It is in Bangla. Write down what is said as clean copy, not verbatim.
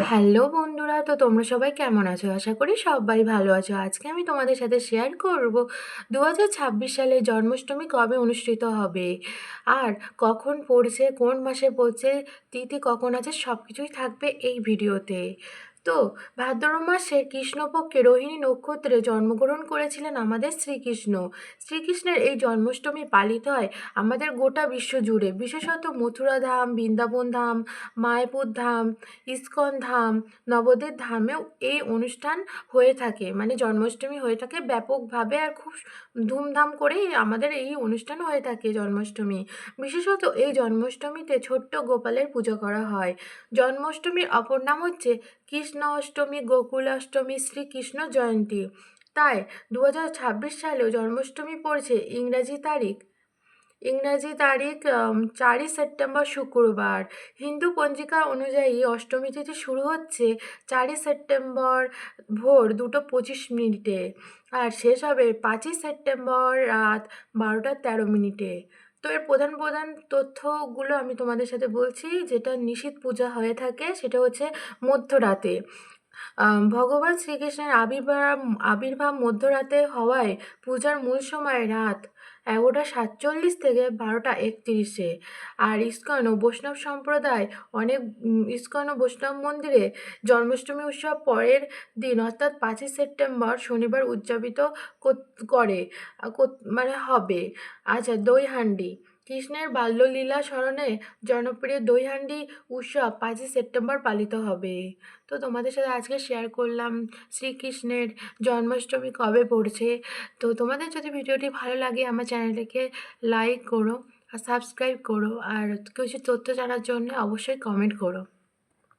হ্যালো বন্ধুরা, তো তোমরা সবাই কেমন আছো? আশা করি সবাই ভালো আছো। আজকে আমি তোমাদের সাথে শেয়ার করব 2026 সালে জন্মাষ্টমী কবে অনুষ্ঠিত হবে, আর কখন পড়ছে, কোন মাসে পড়ছে, তিথি কখন আছে, সব কিছুই থাকবে এই ভিডিওতে। তো ভাদ্র মাসে কৃষ্ণপক্ষে রোহিণী নক্ষত্রে জন্মগ্রহণ করেছিলেন আমাদের শ্রীকৃষ্ণ। শ্রীকৃষ্ণের এই জন্মাষ্টমী পালিত হয় আমাদের গোটা বিশ্ব জুড়ে, বিশেষত মথুরা ধাম, বৃন্দাবন ধাম, মায়াপুর ধাম, ইস্কন ধাম, নবদ্বীপ ধামেও এই অনুষ্ঠান হয়ে থাকে, মানে জন্মাষ্টমী হয়ে থাকে ব্যাপকভাবে, আর খুব ধুমধাম করেই আমাদের এই অনুষ্ঠান হয়ে থাকে জন্মাষ্টমী। বিশেষত এই জন্মাষ্টমীতে ছোট্ট গোপালের পুজো করা হয়। জন্মাষ্টমীর অপর নাম হচ্ছে কৃষ্ণ অষ্টমী, গোকুলাষ্টমী, শ্রীকৃষ্ণ জয়ন্তী। তাই 2026 সালেও জন্মাষ্টমী পড়ছে ইংরাজি তারিখ 4ই সেপ্টেম্বর শুক্রবার। হিন্দু পঞ্জিকা অনুযায়ী অষ্টমী তিথি শুরু হচ্ছে 4ই সেপ্টেম্বর ভোর 2:25 আর শেষ হবে 5ই সেপ্টেম্বর রাত 12:13। তো এর প্রধান প্রধান তথ্যগুলো আমি তোমাদের সাথে বলছি। যেটা নিশীথ পূজা হয়ে থাকে সেটা হচ্ছে মধ্যরাতে। ভগবান শ্রীকৃষ্ণের আবির্ভাব মধ্যরাতে হওয়ায় পূজার মূল সময় রাত 11:47 থেকে 12:31। আর ইস্কন ও বৈষ্ণব সম্প্রদায় ইস্কন ও বৈষ্ণব মন্দিরে জন্মাষ্টমী উৎসব পরের দিন অর্থাৎ 5ই সেপ্টেম্বর শনিবার উদযাপিত করে, মানে হবে। আচ্ছা, দইহান্ডি। কৃষ্ণের বাল্যলীলা স্মরণে জনপ্রিয় দইহান্ডি উৎসব 5ই সেপ্টেম্বর পালিত হবে। তো তোমাদের সাথে আজকে শেয়ার করলাম শ্রীকৃষ্ণের জন্মাষ্টমী কবে পড়ছে। তো তোমাদের যদি ভিডিওটি ভালো লাগে আমার চ্যানেলটিকে লাইক করো আর সাবস্ক্রাইব করো, আর কিছু তথ্য জানার জন্য অবশ্যই কমেন্ট করো।